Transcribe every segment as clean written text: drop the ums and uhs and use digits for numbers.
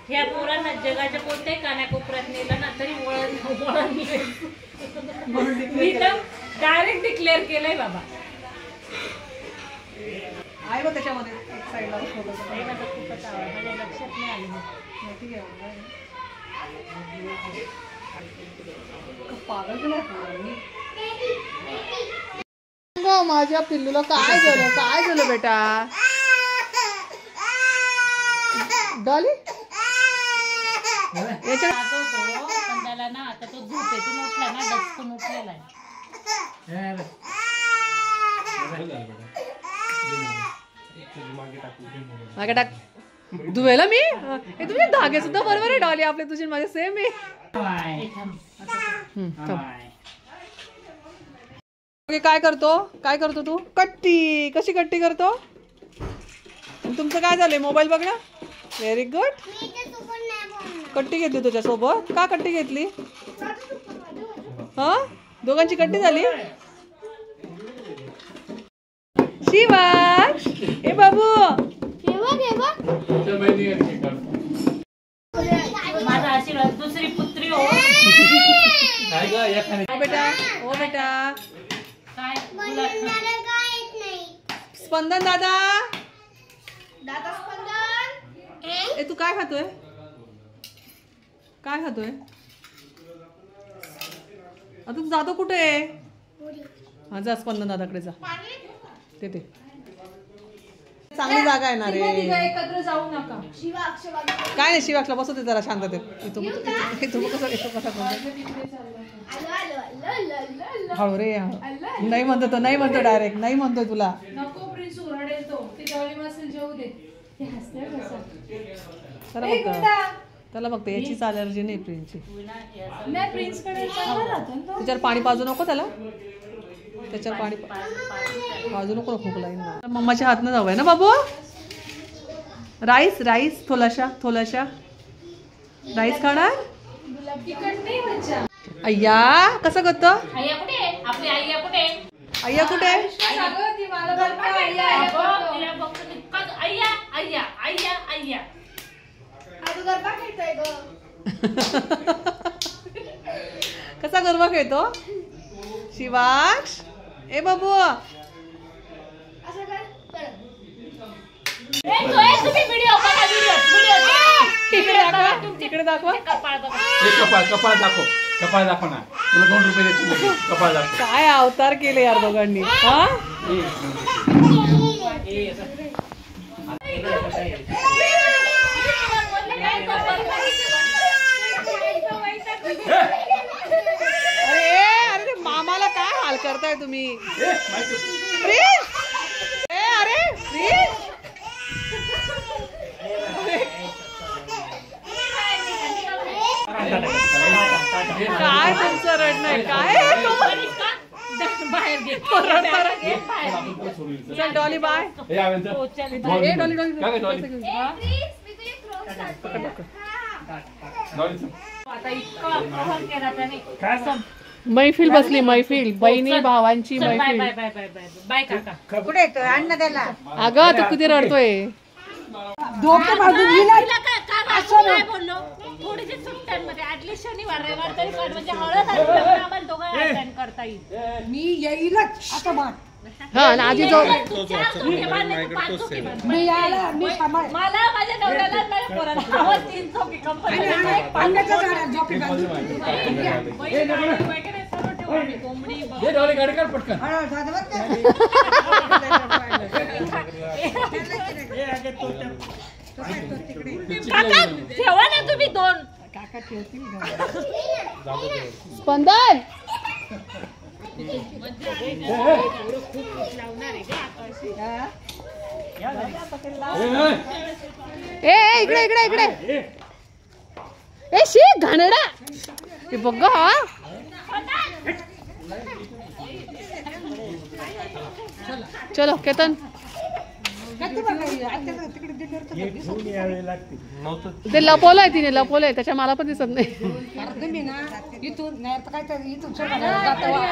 ह्या पोरांना जगाच्या कोणत्याही कानाकोपऱ्यात नेलं ना तरी वळण मी तर डायरेक्ट डिक्लेअर केलंय बाबा. आहे बघ त्याच्यामध्ये एक साईडला खूपच आवड माझ्या लक्षात नाही आलं. माहिती आहे पागल केलं माझ्या पिल्लूला. काय झालं बेटा डॉली? याच्या पण त्याला ना आता तो झोपेतून उठला ना डचकून उठलेला आहे. मागे टाक धुवेला मी. हे तुझे धागे सुद्धा बरोबर आहे डॉली आपले तुझे माझे सेम आहे. काय करतो तू? कट्टी. कशी कट्टी करतो? तुमचं काय झालंय मोबाईल बघणं? Very good. कट्टी घेतली तुझ्यासोबत. का कट्टी घेतली? हा दोघांची कट्टी झाली. शिवांश हे बाबू माझा आशीर्वाद दुसरी पुत्री हो. बेटा ओ बेटा काय स्पंदन दादा ए तू काय खातोय? तू जातो कुठे? हा जा स्पंदन दादाकडे जा. ते चांगली जागा आहे ना रे. एकत्र जाऊ नका. काय नाही शिवाक्षला बसू दे जरा शांततेत. हळू रे नाही म्हणतो डायरेक्ट नाही म्हणतोय तुला. नको प्रिन्स ओरडेल तो. ती डॉली मासेल जेवू दे. ते हसते त्याला फक्त याचीच अलर्जी नाही प्रिन्सची. नाही प्रिन्स कडे चांगला राहतो. त्याच्यावर पाणी पाजू नको त्याला. त्याच्यावर पाणी पाजू नको खोकला येईल ना. मम्माच्या हातनं जाऊया ना बाबू. राईस थोलाशा राईस खाणार. अय्या कसं करतो? अय्या कुठे? कसा गरबा खेळतो शिवांश? ए बाबू इकडे दाखवा. कपाळ दाखव ना. तुला 2 रुपये देतील. कपाळ दाखव. काय अवतार केले यार दोघांनी. हा अरे मामाला काय हाल करताय तुम्ही? काय तुमचं रडणं काय? चल डॉली बाय. मैफिल बसली. मैफिल बहिणी भावांची मैफिल. कुठे अन्न त्याला. अगं तू किती रडतोय? बोललो थोडीशी सुट्ट्यांमध्ये ऍटलीस्ट शनिवार रविवार तरी म्हणजे हळद आम्हाला दोघं अटेंड करता येईल. मी येईलच आता बात. हा आधी जाऊ. मला माझ्या नवऱ्याला माझ्या पोराला आवाज 3 चौकी कंपनी कोंबडी गाडी काढ पटकन. ठेवा ना तुम्ही 2. काका ठेवतील. स्पंदन इकडे ए शी घाणेरडा. हे बघ हा चलो केतन तिकडे दिल्यावर ते लपवलंय तिने लपवलंय त्याच्या मला पण दिसत नाही. तुम्ही ना इथून नाही तर काय तर इथून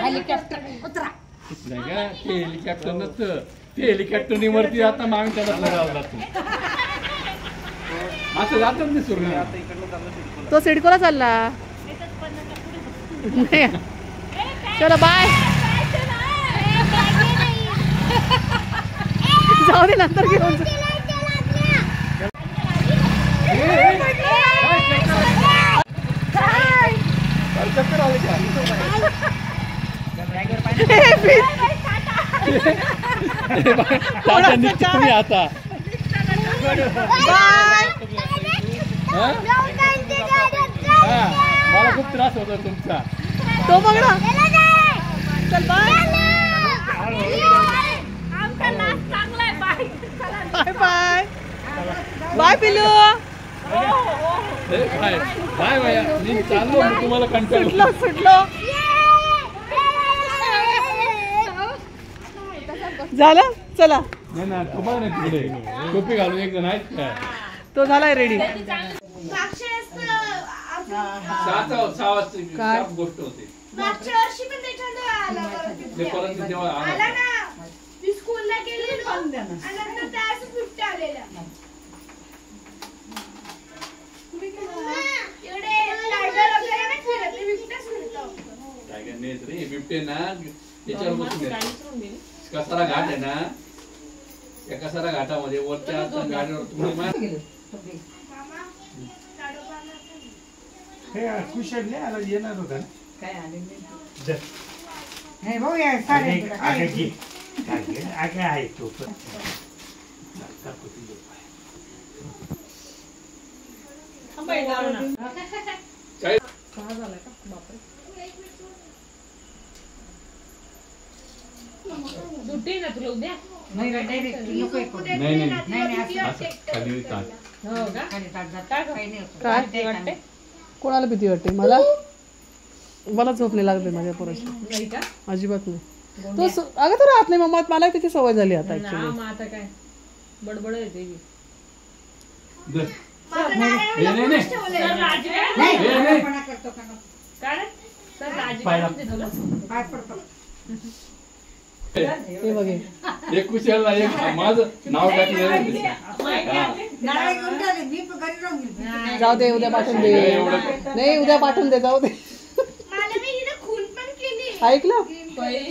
हेलिकॉप्टर उतरा. नाही का ते हेलिकॉप्टर नसतं ते हेलिकॉप्टरनी वरती आता मग आम्ही त्याला लगावं लागतो असं जातात नाही सुरू तो सिडकोला चालला. नाही. चलो बाय. जाऊ दे नंतर घेऊन जा. आता मला खूप त्रास होतो तुमचा. तो बघ ना. चल बाय बाय बाय बाय पिलू. बाय बाय बाया मी चाललो तुम्हाला कंटाळलो. सुटलो झालं. चला नाही ना तुम्हाला नाही तिकडे टोपी घालून एक जण आहेत काय तो झालाय रेडी. 6 वाजता गोष्ट होते मागच्या वर्षी पण त्याच्यात आला ते परत तेव्हा आला ना मी स्कूलला गेलेलो आणि नंतर त्यास बिबट्या आलेला एवढे टायगर वगैरे नाही फिरत ते बिबट्याच फिरतो. टायगर नाही रे बिबटे ना त्याच्यावर बसून येतात. कसारा घाट आहे ना त्या कसारा घाटामध्ये वरच्या गाडीवर तुम्ही मामा कुशलने आला येणार होता काय आले नाही भाऊ या साडे आहे तो पण सुट्टी ना तुला उद्या. नाही डायरेक्ट नको एक नाही नाही असं खाली ताट. हो का खाली ताट जात काय काही नाही होत. काय वाटते कोणाला भीती वाटते. मला झोप नाही लागते माझ्या पोराची नाही का अजिबात नाही. तो अगं तो राहत नाही मम्मा मला त्याची सवय झाली आता ना ऍक्च्युली. मग आता काय बडबड येते की. दे. नाही नाही सर राजवे नाही नाही. आजारपणा करतो का नको? काय रे? सर राजवे पाहिला. म्हणते तुला. पाय पडतो. हे बघे एक कुशलला एक माझं नाव टाकलेलं आहे. नारळ घेऊन टाकले, मी पण घरी राहून गेले. जाऊ दे उद्या पाठवून दे. नाही उद्या पाठवून दे जाऊ दे. मला मी हिने खून पण केली. ऐकलं बाई.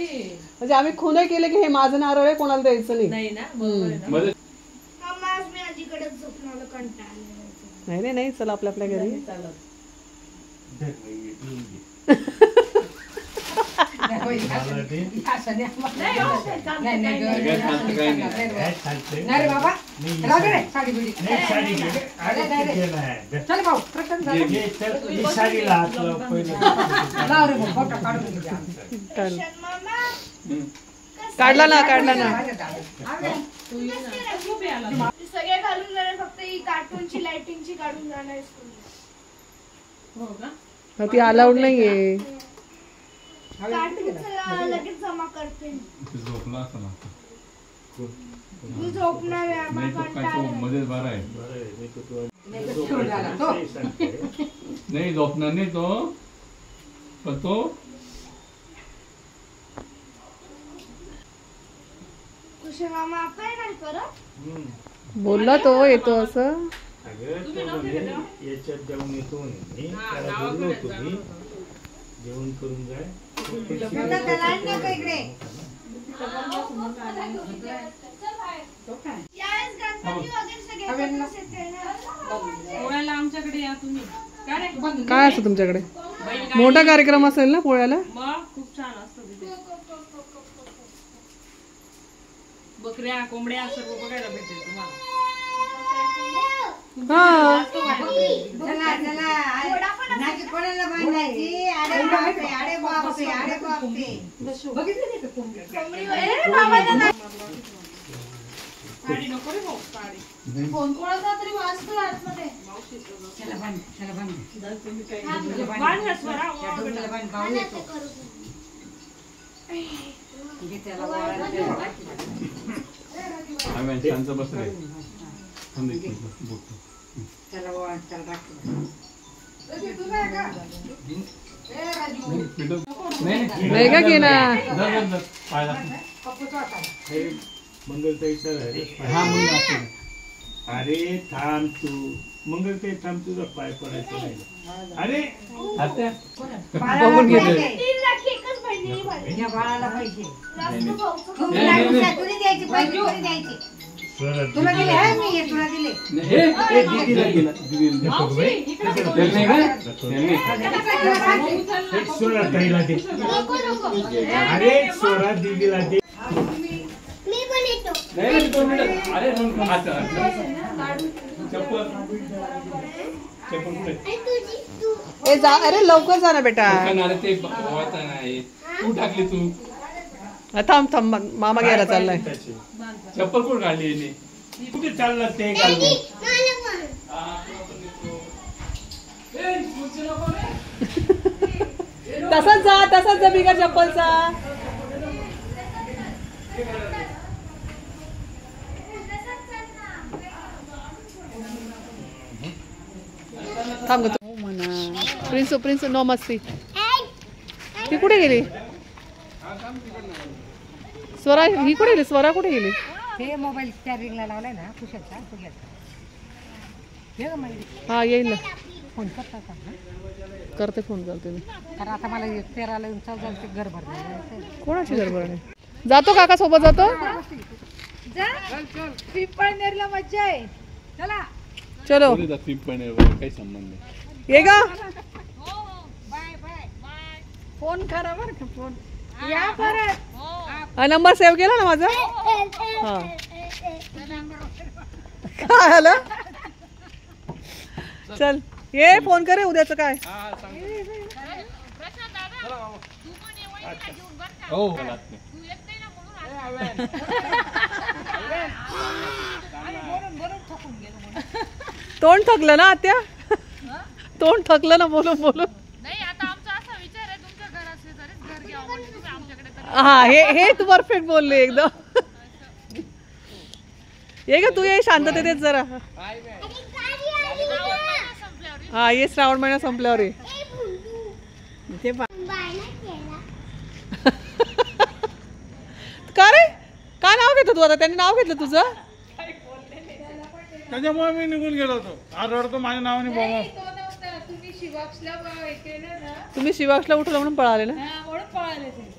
म्हणजे आम्ही खूनही केले की हे माझं नारळ आहे कोणाला द्यायचं नाही. नाही ना बरोबर आहे ना. मध्ये मम्मा आज मी आजीकडेच झोपणार कंटाळले. नाही नाही नाही चला आपल्या आपल्या घरी. चालत. होय, असं नाही आम्हाला. नाही हो, ते चालतं नाही, नाही, काही काय चालतं काही नाही. काय चालतंय नाही रे बाबा राहू दे रे साडी बिडी. नाही साडी घे. अरे किती नाही. चल भाऊ प्रकट झालं. घे, चल, ही साडीला हात लाव पहिलं. लाव रे भाऊ, फोटो काढून घे. काढ. मामा काढला ना काढला ना. तू ये ना. खूप यायला. ते सगळे घालून जाणार फक्त ही कार्टूनची लाइटिंगची काढून जाणार स्कूलला. हो का ती अलाउड नाहीये. कार्टूनचं लगेच जमा करते. झोपला असं ना मी झोपणार आहे नाही आम्हाला तो काय तो कंटाळा. मध्येच बारा आहे. बरं आहे, मी तर नाही झोपणार नाही तो पण तो तुझे मामा आपण नाही करत. बोलला तो येतो असं. अगं तो म्हणे, याच्यात जाऊन येतो म्हणे मी त्याला बोललो होतो मी जेवण करून जाय त्याला आण नको इकडे. यावेळेस गणपती वगैरे सगळे एकत्रच येते ना. पोळ्याला आमच्याकडे या तुम्ही. काय रे? काय असतं तुमच्याकडे मोठा कार्यक्रम असेल ना पोळ्याला. मग खूप छान असतं तिथे. बकऱ्या कोंबड्या सर्व बघायला भेटेल तुम्हाला. हा चला चला नाकी कोणाला बांधायची. अरे बापरे अरे बापरे अरे बापरे. बघितलं नाही का कोंबडी? कोंबडी वगैरे बाबांना नाही. साडी नको रे भाऊ साडी. फोन कोणाचा तरी वाजतो आतमध्ये. चला बांध चला बांध. बांध ना स्वरा. त्या डोक्याला बांध भाऊ येतो. घे त्याला बाळाला. आम्ही शांत बसले. थांब एक मिनिट, बघतो. चला बुवा, चला राखू. नाही का की ना मंगलताईचा हा मुलगा असतो. अरे थांब तू मंगलताई थांब तुझा पाय पडायचा नाही. अरे आत्या? बघून घेते. या बाळाला पैसे नाही, नाही. तुम्ही द्यायचे पैसे कोणी द्यायचे तुला दिले हा मी हे तुला दिले नाही, हे दीदीला गेला. दीदीला नको बाई. त्याला नाही का? त्याला नाही. एक स्वरा ताईला दे. अरे स्वरा दीदीला दे. नाही, नाही, 2 मिनिटं. अरे 2 मिनिटं. अच्छा, अच्छा. चप्पल कुठे? ए जा, अरे लवकर जा ना बेटा. अरे ते वाचा नाही. तू टाकली तू. थांब थांब मामा घ्यायला चाललाय. त्याची. चप्पल कोण काढली याने? कुठे चालला ते घालून? तसाच जा बिगर चप्पलचा. थांब ग तू. प्रिन्स नो मस्ती. ती कुठे गेली? स्वरा ही कुठे गेली? स्वरा कुठे गेली? ते मोबाईल चार्जिंगला लावलाय ना कुशाचा हा येईल ना. फोन करता का करते फोन करते मी. कारण आता मला 13ला चौदा घर भरलं कोणाची गडबड नाही. जातो काका सोबत जातो. पिंपळनेरला मज्जा आहे. चला चलो कोणी जात पिंपळनेरवर? काही संबंध नाही. ये गा. फोन करा बरं का फोन. या परत. नंबर सेव्ह केला ना माझा. हा काय आलं? चल ये फोन करे उद्याचं काय. हो. तोंड थकलं ना आत्या. तोंड थकलं ना बोलून बोलून. नाही आता आमचा असा विचार आहे तुमच्या घरात शेजारीच घर घ्यावं म्हणजे तुम्ही आमच्याकडे तरी हा हे तू परफेक्ट बोलली एकदम. ये ग तू ये शांततेत जरा. हा ये श्रावण महिना संपल्यावर ये. का रे काय नाव घेतो तू आता? त्यांनी नाव घेतलं तुझं. त्याच्यामुळे मी निघून गेलो होतो. रडतो माझ्या नावाने बाबा. तुम्ही शिवाक्षला हे केलं ना तुम्ही शिवाक्षला उठवलं म्हणून पळाले ना. म्हणून पळाले ते.